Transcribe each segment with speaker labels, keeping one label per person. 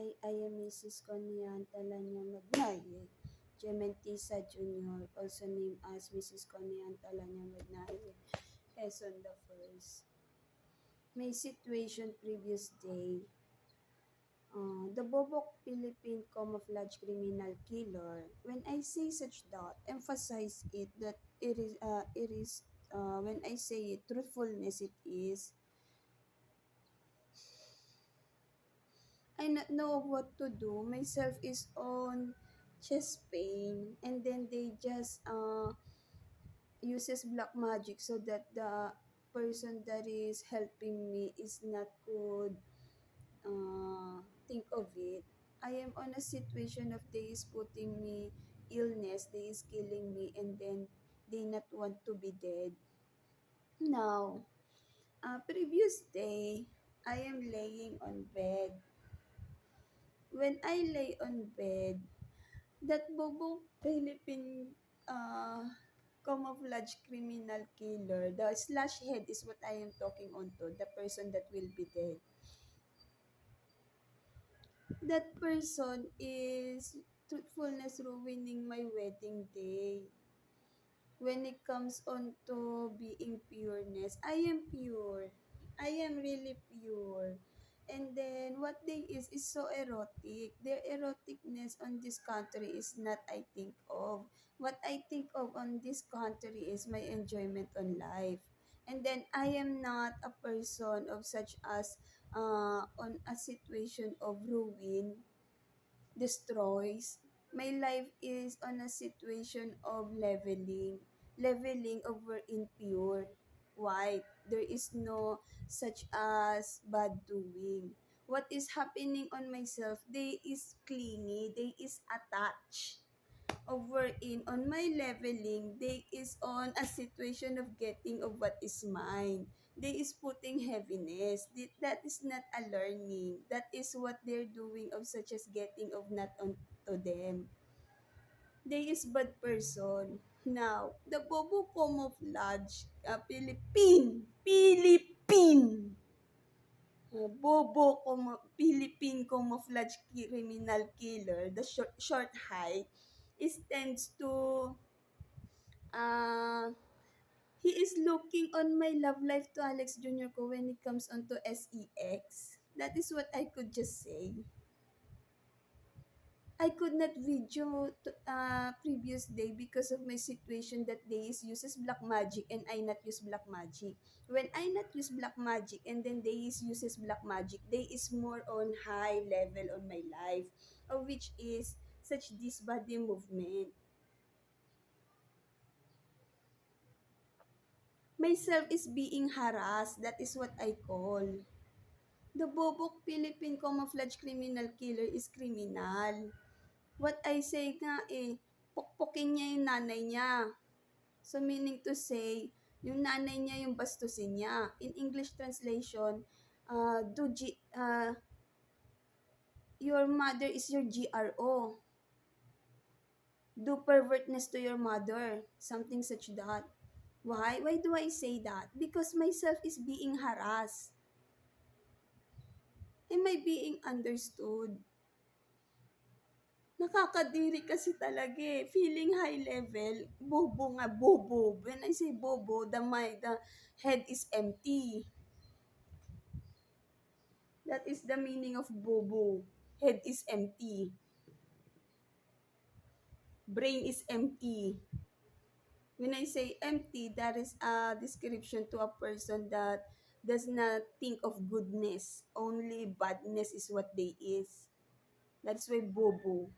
Speaker 1: Hi, I am Mrs. Conian Talanya Magnaye, Gementisa Jr., also named as Mrs. Conian Talanya Magnaye, Quezon the First. My situation previous day, the Bobok Philippine camouflage criminal killer. When I say such that, emphasize it that when I say it, truthfulness it is. I not know what to do. Myself is on chest pain, and then they just uses black magic so that the person that is helping me is not good think of it. I am on a situation of they is putting me illness, they is killing me, and then they not want to be dead. Now, previous day, I am laying on bed. When I lay on bed, that bobo Philippine camouflage criminal killer, the slash head is what I am talking on to, the person that will be dead. That person is truthfulness ruining my wedding day. When it comes on to being pureness, I am pure. I am really pure. And then what they is so erotic. Their eroticness on this country is not I think of. What I think of on this country is my enjoyment on life. And then I am not a person of such as on a situation of ruin destroys. My life is on a situation of leveling. Leveling over impure. White. There is no such as bad doing. What is happening on myself, they is clingy, they is attached. Over in on my leveling, they is on a situation of getting of what is mine. They is putting heaviness. That is not a learning. That is what they're doing of such as getting of not on to them. They is bad person. Now, the Bobo camouflage, Philippine camouflage criminal killer, the short height, is tends to uh, he is looking on my love life to Alex Jr. ko when it comes on to SEX. That is what I could just say. I could not video previous day because of my situation that they is uses black magic and I not use black magic. When I not use black magic and then they is uses black magic, they is more on high level on my life, of which is such this body movement. Myself is being harassed. That is what I call. The Bobok Philippine camouflage criminal killer is criminal. What I say nga pukpukin niya yung nanay niya. So meaning to say, yung nanay niya yung bastusin niya. In English translation, your mother is your GRO. Do pervertness to your mother. Something such that. Why? Why do I say that? Because myself is being harassed. Am I being understood? Nakakadiri kasi talaga eh. Feeling high level, bobo nga, bobo. When I say bobo, the head is empty. That is the meaning of bobo. Head is empty. Brain is empty. When I say empty, that is a description to a person that does not think of goodness. Only badness is what they is. That's why bobo.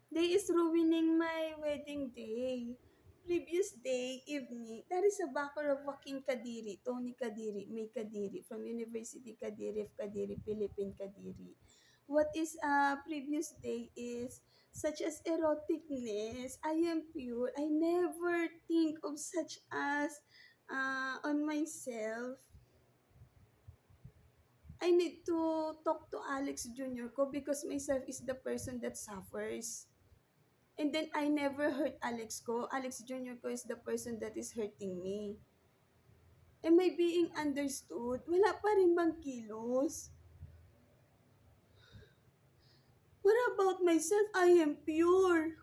Speaker 1: They is ruining my wedding day. Previous day, evening, that is a backer of Joaquin Kadiri, Tony Kadiri, May Kadiri, from University Kadiri of Kadiri, Philippine Kadiri. What is previous day is such as eroticness. I am pure. I never think of such as on myself. I need to talk to Alex Jr. ko because myself is the person that suffers. And then I never hurt Alex ko. Alex Jr. ko is the person that is hurting me. Am I being understood? Wala pa rin bang kilos? What about myself? I am pure.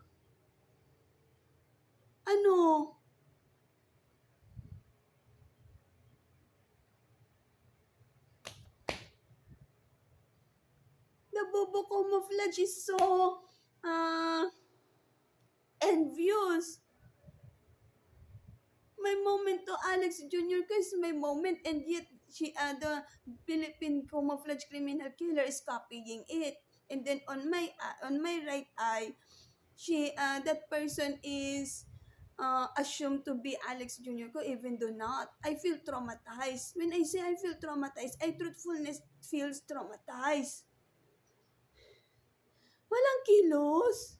Speaker 1: Ano? The bobo camouflage is so uh, envious. My moment to Alex Jr. is my moment, and yet the Philippine camouflage criminal killer is copying it. And then on my right eye, that person is assumed to be Alex Jr. ko, even though not. I feel traumatized. When I say I feel traumatized, I truthfulness feels traumatized. Walang kilos.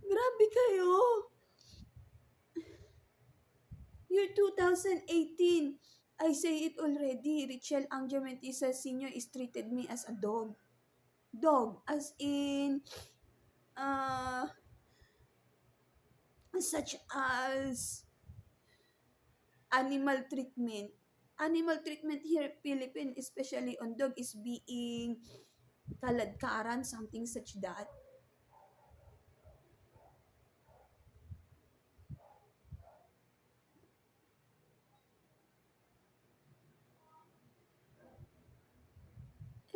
Speaker 1: Grabe kayo. Year 2018. I say it already. Richelle Angiamentisa Sr. is treated me as a dog. Dog. As in, uh, such as animal treatment. Animal treatment here in Philippines, especially on dog, is being kaladkaran, something such that.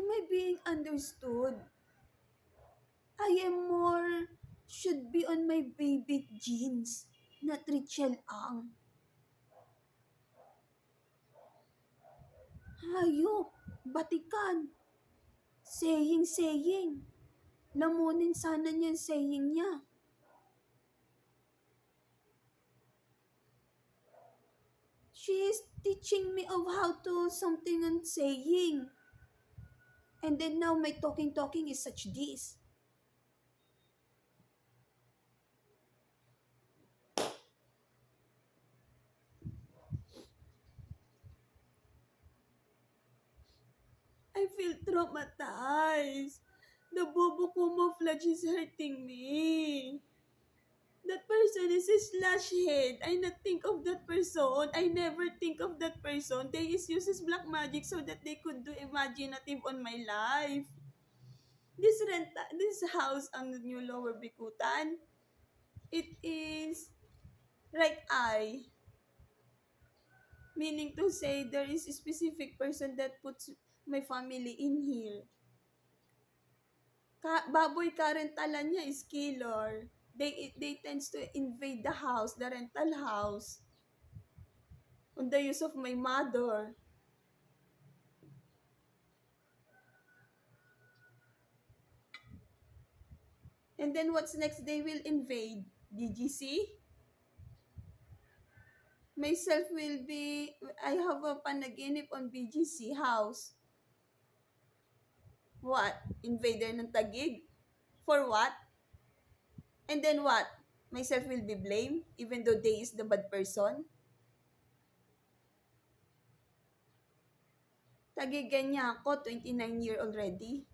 Speaker 1: Am I being understood? I am more should be on my baby jeans, not Richelle Ang. Hayop, batikan, saying. Lamunin sana niya yung saying niya. She is teaching me of how to something on saying. And then now my talking is such this. I feel traumatized. The bobo camouflage is hurting me. That person is a slash head. I not think of that person. I never think of that person. They is uses black magic so that they could do imaginative on my life. This house ang New Lower Bikutan, it is right eye. Meaning to say there is a specific person that puts my family in here. Baboy karentalan niya is killer. They tends to invade the house, the rental house, on the use of my mother. And then what's next? They will invade. Did you see? Myself will be, I have a panaginip on BGC house. What? Invader ng Tagig? For what? And then what? Myself will be blamed even though they is the bad person? Tagigan niya ako, 29-year already.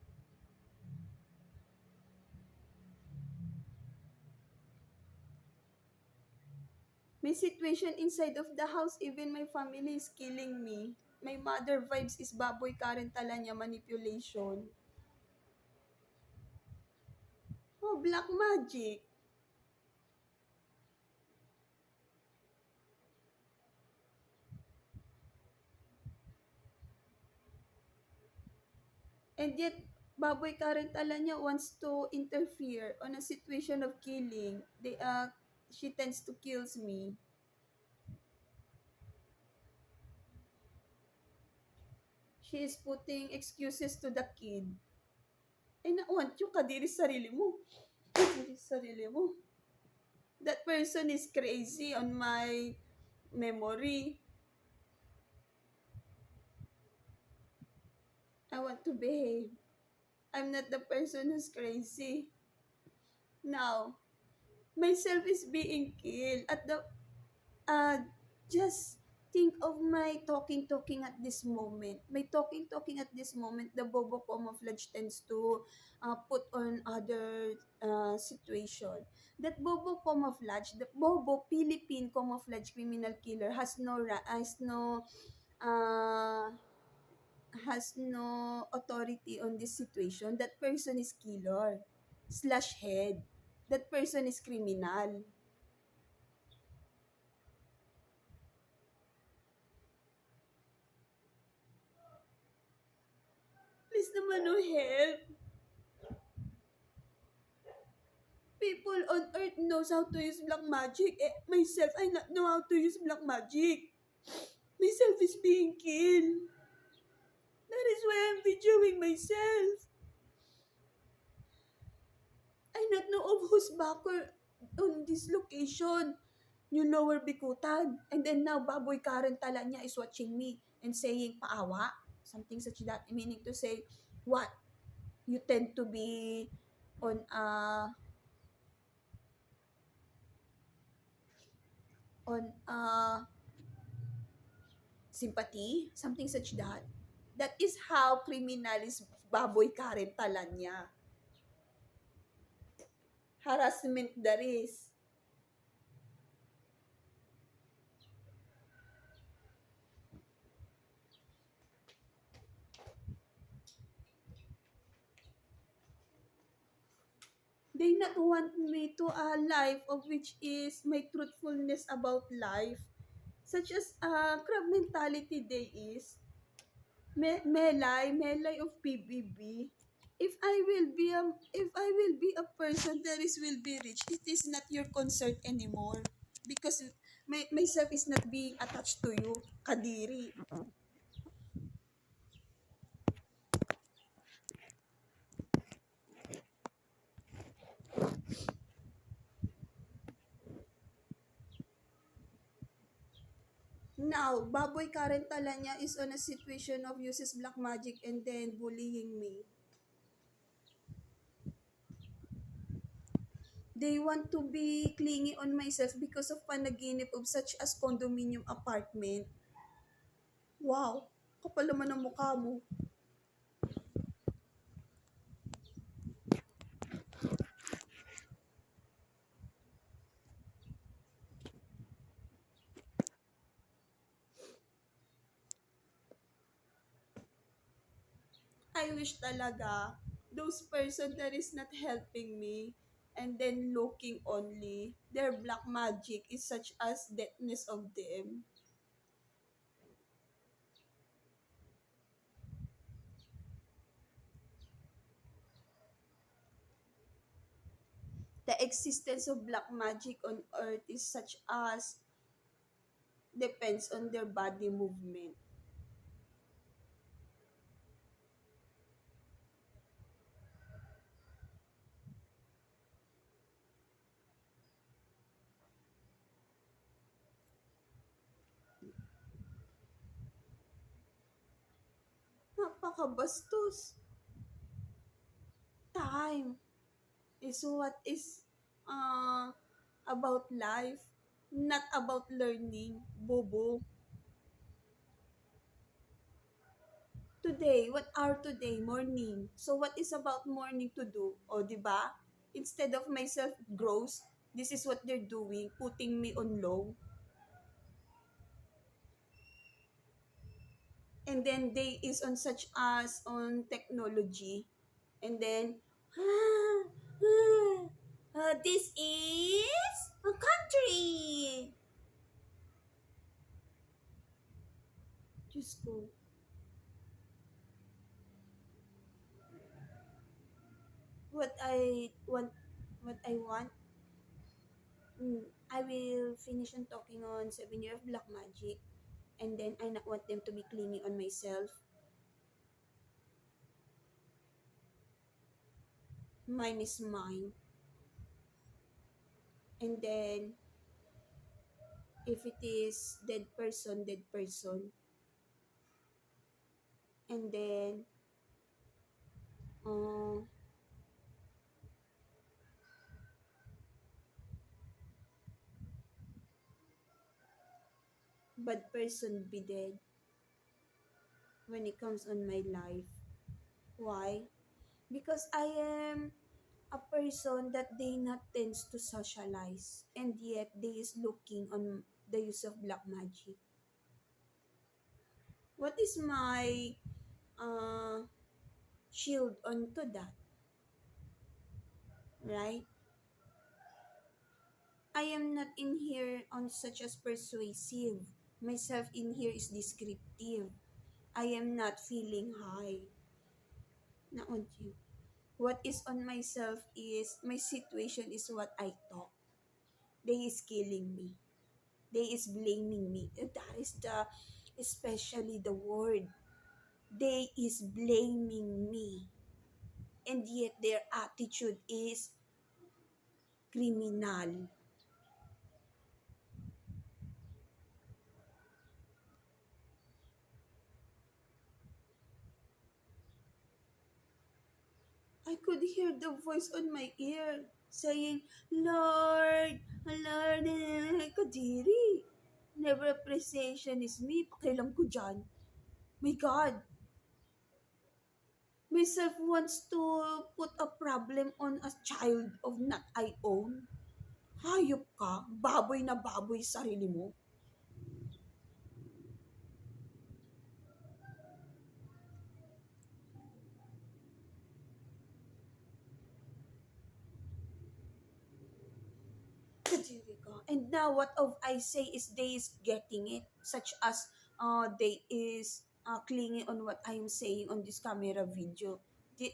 Speaker 1: May situation inside of the house, even my family is killing me. My mother vibes is baboy karentala niya manipulation. Oh, black magic. And yet, baboy karentala niya wants to interfere on a situation of killing. She tends to kills me. She is putting excuses to the kid. Ay, nauwan yung kadiri sarili mo. Kadiri sarili mo. That person is crazy on my memory. I want to behave. I'm not the person who's crazy. Now, myself is being killed at the, uh, just think of my talking at this moment. My talking at this moment, the bobo camouflage tends to put on other situation. That bobo camouflage, the bobo Philippine camouflage criminal killer uh, has no authority on this situation. That person is killer slash head. That person is criminal. Please naman no help. People on earth knows how to use black magic. Myself, I not know how to use black magic. Myself is being killed. That is why I'm videoing myself. I not know of who's backer on this location. New Lower Bikutan. And then now, Baboy Karen Talanya is watching me and saying, paawa. Something such that. Meaning to say, what? You tend to be on sympathy, something such that. That is how criminal is Baboy Karen Talanya. Harassment there is. They not want me to a life of which is my truthfulness about life. Such as crab mentality day is. Melay of PBB. If I will be a person that is will be rich, it is not your concern anymore. Because myself is not being attached to you, Kadiri. Now, Baboy Karen Talanya is on a situation of uses black magic and then bullying me. They want to be clingy on myself because of panaginip of such as condominium apartment. Wow, kapal naman ang mukha mo. I wish talaga those person that is not helping me and then looking only, their black magic is such as deadness of them. The existence of black magic on earth is such as depends on their body movement. Napakabastos. Time is what is uh, about life, not about learning. Bobo. Today, what are today? Morning. So what is about morning to do? O, di ba? Instead of myself grows, this is what they're doing, putting me on low. And then they is on such as on technology. And then, this is a country. Diyos ko. What I want, what I want, I will finish on talking on 7 year of black magic. And then I not want them to be clingy on myself. Mine is mine. And then, if it is dead person, dead person. And then, uh, bad person be dead when it comes on my life. Why? Because I am a person that they not tends to socialize and yet they is looking on the use of black magic. What is my uh, shield onto that, right? I am not in here on such as persuasive. Myself in here is descriptive. I am not feeling high. Na on you. What is on myself is my situation is what I talk. They is killing me. They is blaming me. That is the especially the word. They is blaming me. And yet their attitude is criminal. I could hear the voice on my ear saying, Lord, Lord, kadiri. Never appreciation is me. Pakialam ko dyan. My God, myself wants to put a problem on a child of not I own. Hayop ka, baboy na baboy sarili mo. Kadiri ka. And now what of I say is they is getting it, such as they is clinging on what I'm saying on this camera video.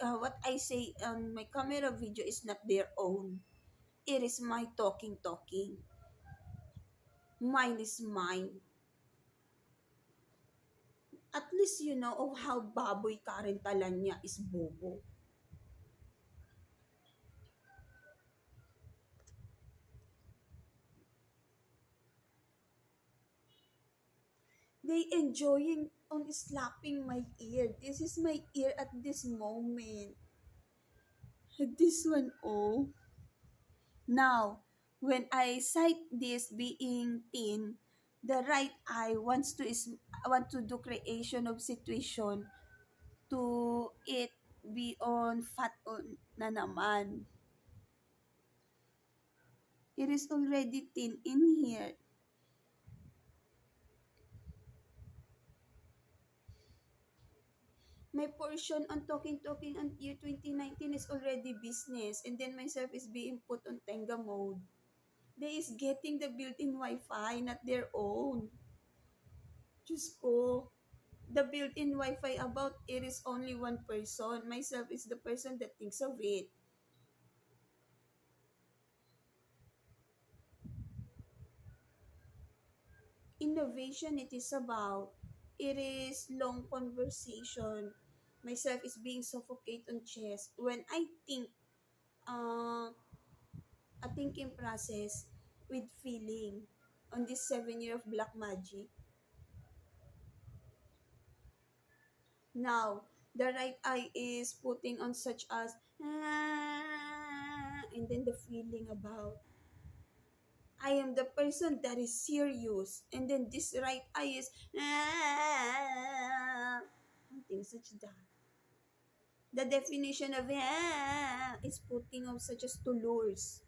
Speaker 1: What I say on my camera video is not their own. It is my talking. Mine is mine. At least you know of how baboy Karen Talanya is bobo. They enjoying on slapping my ear. This is my ear at this moment. This one, oh. Now, when I cite this being thin, the right eye want to do creation of situation to it be on fat on na naman. It is already thin in here. My portion on talking on year 2019 is already business and then myself is being put on Tenga mode. They is getting the built-in Wi-Fi, not their own. Diyos ko. The built-in Wi-Fi about it is only one person. Myself is the person that thinks of it. Innovation it is about. It is long conversation. Myself is being suffocated on chest. When I think a thinking process with feeling on this 7 year of black magic. Now, the right eye is putting on such as and then the feeling about I am the person that is serious and then this right eye is something such that. The definition of is putting on such as to lures.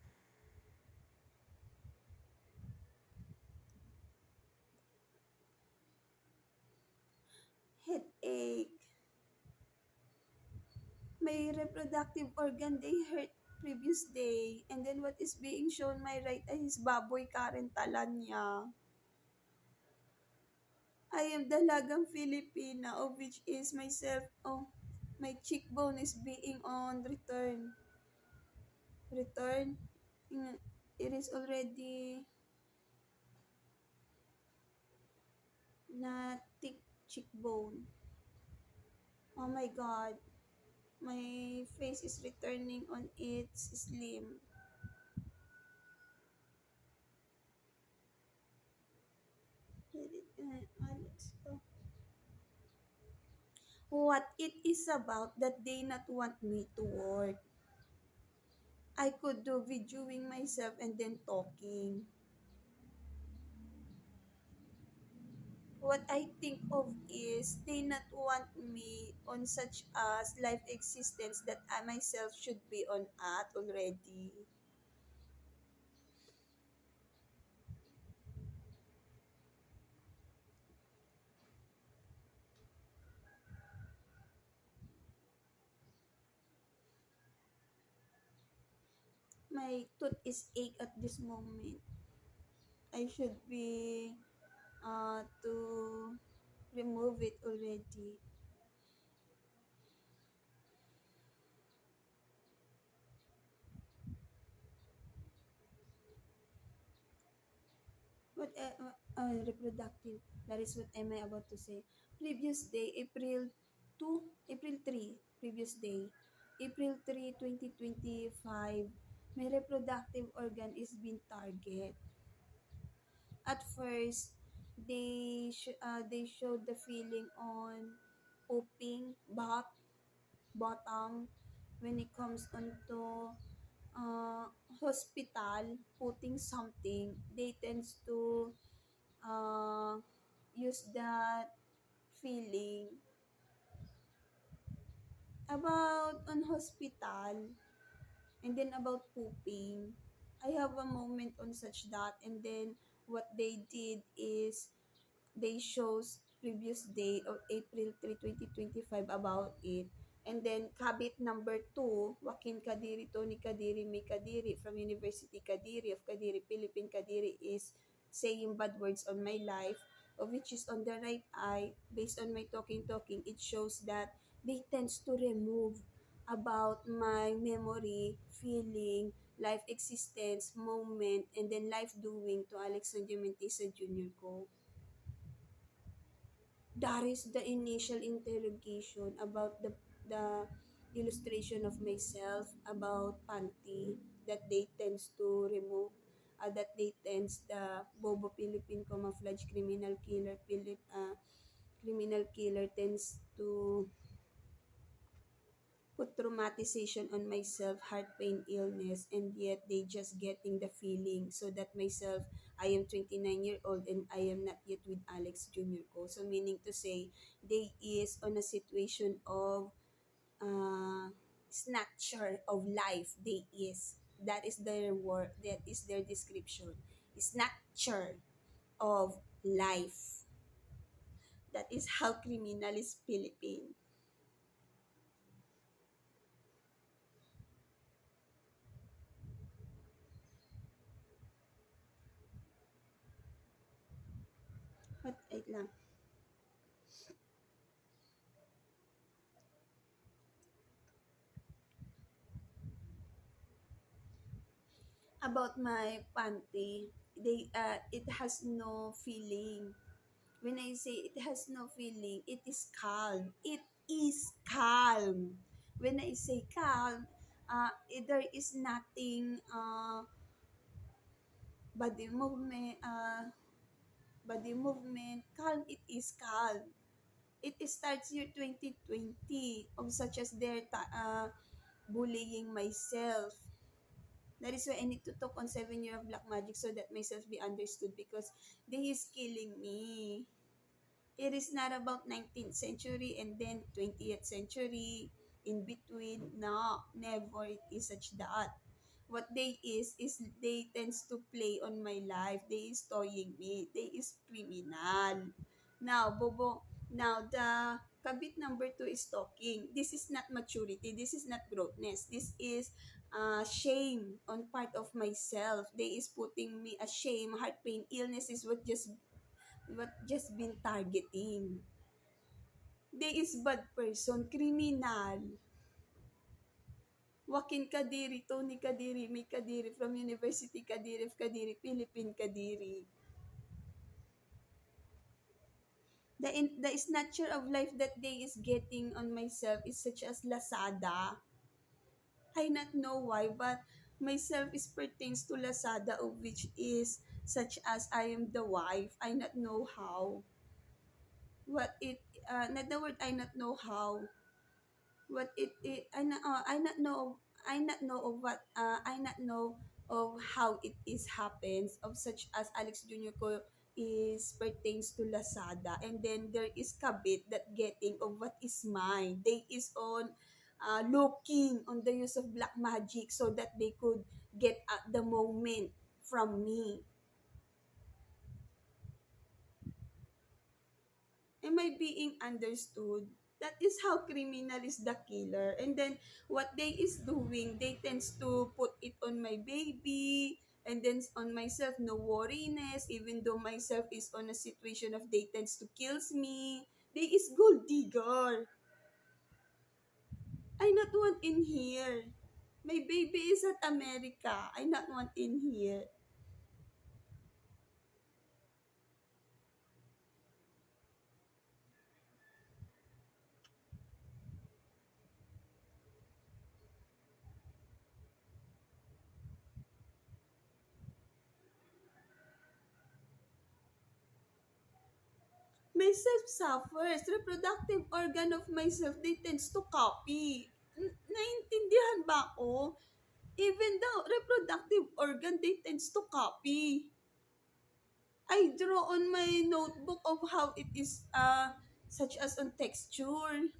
Speaker 1: Headache. My reproductive organ they hurt previous day and then what is being shown my right eye is baboy Karen Talanya. I am dalagang Filipina of which is myself my cheekbone is being on return. It is already not thick cheekbone. Oh my god, my face is returning on its slim. Alex ko. What it is about that they not want me to work. I could do videoing myself and then talking. what I think of is they not want me on such as life existence that I myself should be on at already. My tooth is ache at this moment. I should be to remove it already. What reproductive? That is what am I about to say. Previous day, April 2, April 3, previous day, April 3, 2025, my reproductive organ is being target. At first, they showed the feeling on pooping, bottom, when it comes onto uh, hospital, putting something, they tends to uh, use that feeling about on hospital and then about pooping. I have a moment on such that, and then what they did is they shows previous day of April 3, 2025 about it. And then Kabit number 2, Joaquin Kadiri, Tony Kadiri, May Kadiri from University Kadiri of Kadiri, Philippine Kadiri is saying bad words on my life, of which is on the right eye. Based on my talking, it shows that they tends to remove about my memory, feeling, life existence, moment, and then life doing to Alexander Mentesa Jr. ko. That is the initial interrogation about the illustration of myself about panty that they tends to remove, that they tends the Bobo Philippine camouflage criminal killer tends to put traumatization on myself, heart pain, illness, and yet they just getting the feeling so that myself, I am 29-year-old and I am not yet with Alex Jr. ko. So meaning to say, they is on a situation of uh, snatcher of life. They is. That is their word. That is their description. Snatcher of life. That is how criminal is Philippine. Wait lang. About my panty, it has no feeling. When I say it has no feeling, it is calm. It is calm. When I say calm, there is nothing body movement, calm. It is calm. It starts year 2020 of such as bullying myself. That is why I need to talk on 7 year of black magic so that myself be understood because they is killing me. It is not about 19th century and then 20th century in between. No, never it is such that. What they is they tends to play on my life. They is toying me. They is criminal. Now, Bobo, now the kabit number 2 is talking. This is not maturity. This is not growthness. This is shame on part of myself. They is putting me a shame, heart pain, illness is what just been targeting. They is bad person, criminal. Joaquin Kadiri, Tony Kadiri, May Kadiri from University Kadiri of Kadiri, Philippine Kadiri. The snatcher of life that they is getting on myself is such as Lazada. I not know why, but myself is pertains to Lazada of which is such as I am the wife. I not know how. What it, not the word I not know how. What it I not know of what I not know of how it is happens of such as Alex Jr. ko is pertains to Lazada, and then there is Kabit that getting of what is mine. They is on looking on the use of black magic so that they could get at the moment from me. Am I being understood? That is how criminal is the killer. And then what they is doing, they tends to put it on my baby and then on myself, no worriness, even though myself is on a situation of they tends to kills me. They is gold digger. I not want in here. My baby is at America. I not want in here. Myself suffers. Reproductive organ of myself, they tends to copy. Naintindihan ba ako? Even the reproductive organ, they tends to copy. I draw on my notebook of how it is, such as on texture.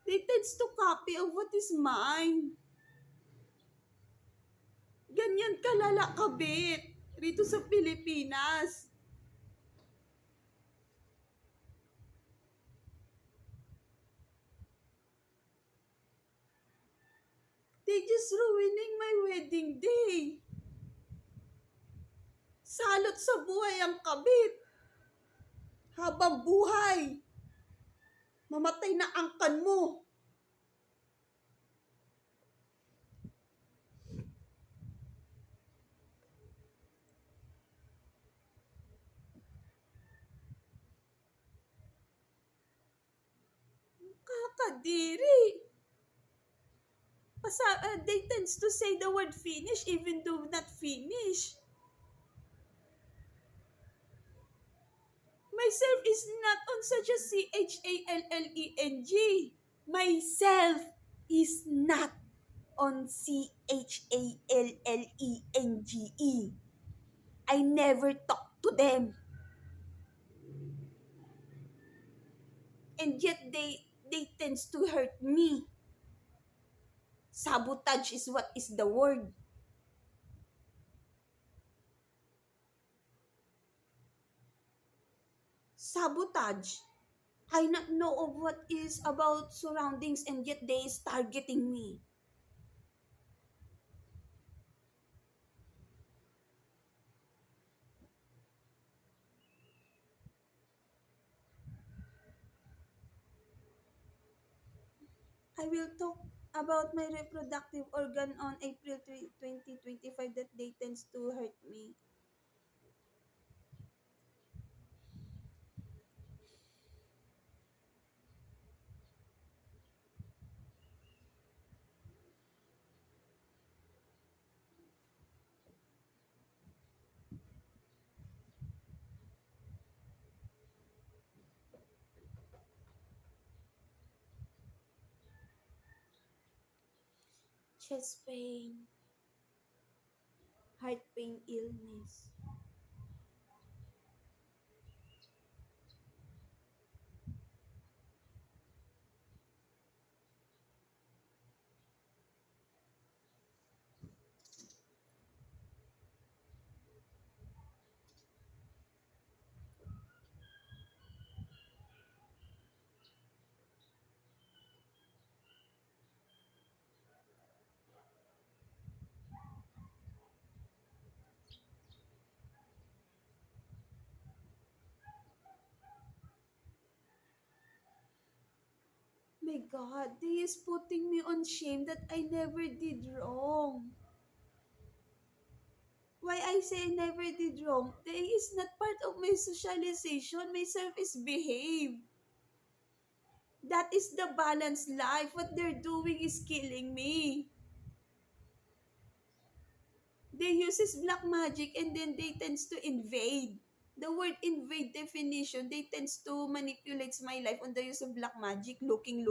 Speaker 1: They tends to copy of what is mine. Ganyan kalala kabit rito sa Pilipinas. They just ruining my wedding day. Salot sa buhay ang kabit. Habang buhay, mamatay na angkan mo. Kakadiri. They tends to say the word finish even though not finish. Myself is not on such a Challeng. Myself is not on Challenge. I never talk to them. And yet they tends to hurt me. Sabotage is what is the word. Sabotage. I not know of what is about surroundings and yet they is targeting me. I will talk about my reproductive organ on April 2025 that they tends to hurt me. Chest pain, heart pain, illness. My God, they is putting me on shame that I never did wrong. Why I say I never did wrong? They is not part of my socialization. Myself is behave. That is the balanced life. What they're doing is killing me. They uses black magic and then they tends to invade. The word invade definition, they tends to manipulate my life on the use of black magic, looking.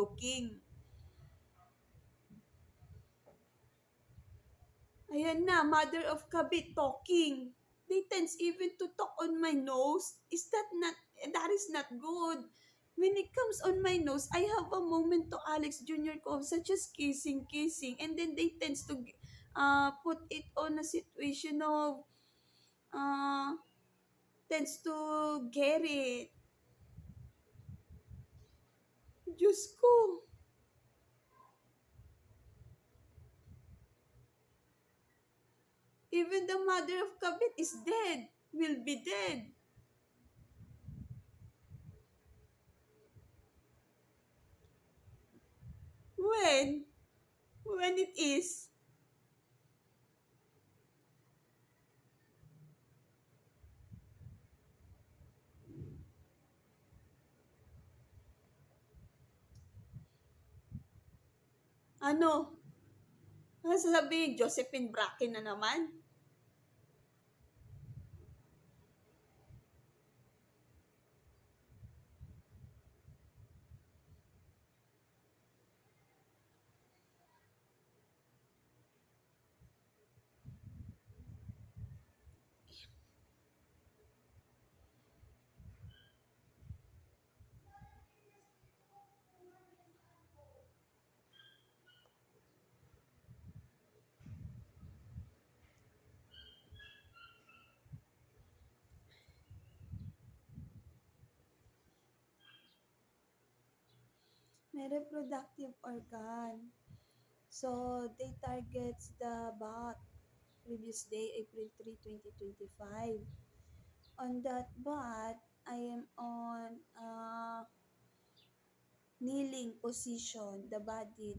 Speaker 1: Ayan na, mother of Kabit talking. They tends even to talk on my nose. That is not good. When it comes on my nose, I have a moment to Alex Jr. Cove, such as kissing, and then they tends to put it on a situation of uh, tends to get it. Diyos ko. Even the mother of Kabit is dead. Will be dead. When? When it is? Ano? Ano sasabihin? Josephine Bracken na naman? May reproductive organ. So, they targets the bot previous day, April 3, 2025. On that bot, I am on kneeling position. The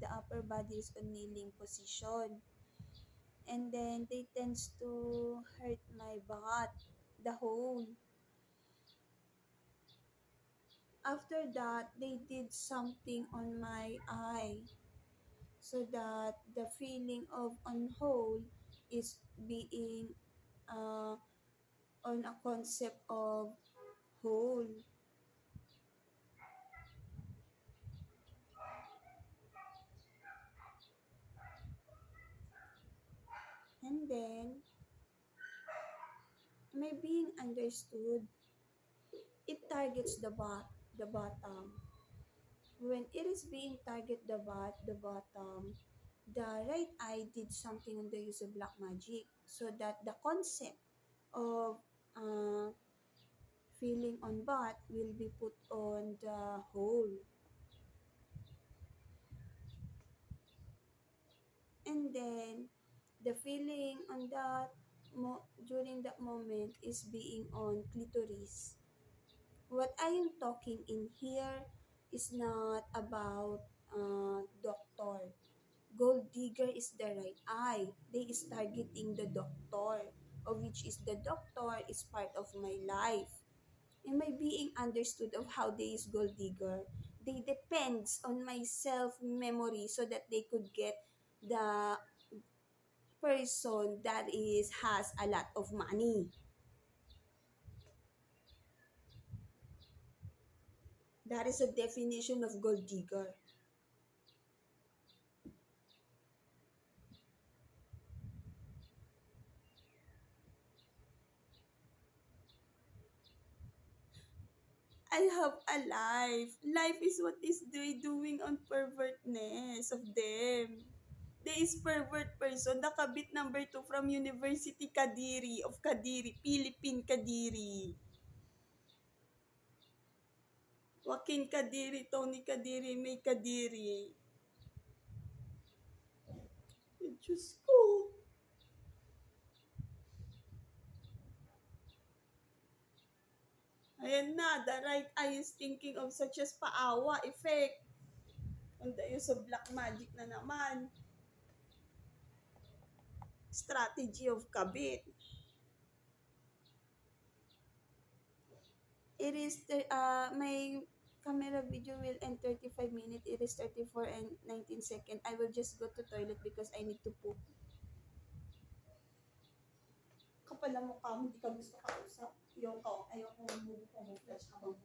Speaker 1: upper body is on kneeling position. And then, they tends to hurt my butt, the hole. After that, they did something on my eye so that the feeling of on whole is being uh, on a concept of whole. And then, am I being understood? It targets the bottom. When it is being target the bottom, the right eye did something on the use of black magic so that the concept of uh, feeling on bot will be put on the whole. And then, the feeling on that during that moment is being on clitoris. What I am talking in here is not about doctor. Gold digger is the right eye. They is targeting the doctor, of which is the doctor is part of my life. Am I being understood of how they is gold digger? They depends on my self memory so that they could get the person that is has a lot of money. That is a definition of gold digger. I have a life. Life is what is they doing on pervertness of them. There is pervert person, the kabit number 2 from University Kadiri of Kadiri, Philippine Kadiri. Joaquin Kadiri, Tony Kadiri, May Kadiri. Diyos ko. Ayan na, the right eye is thinking of such as paawa effect. On the use of black magic na naman. Strategy of kabit. It is, my camera video will end 35 minutes. It is 34 and 19 seconds. I will just go to toilet because I need to poop. Kapal ang mukha mo, hindi ka gusto kausap. Ayaw ko, ayaw ko mag-flash habang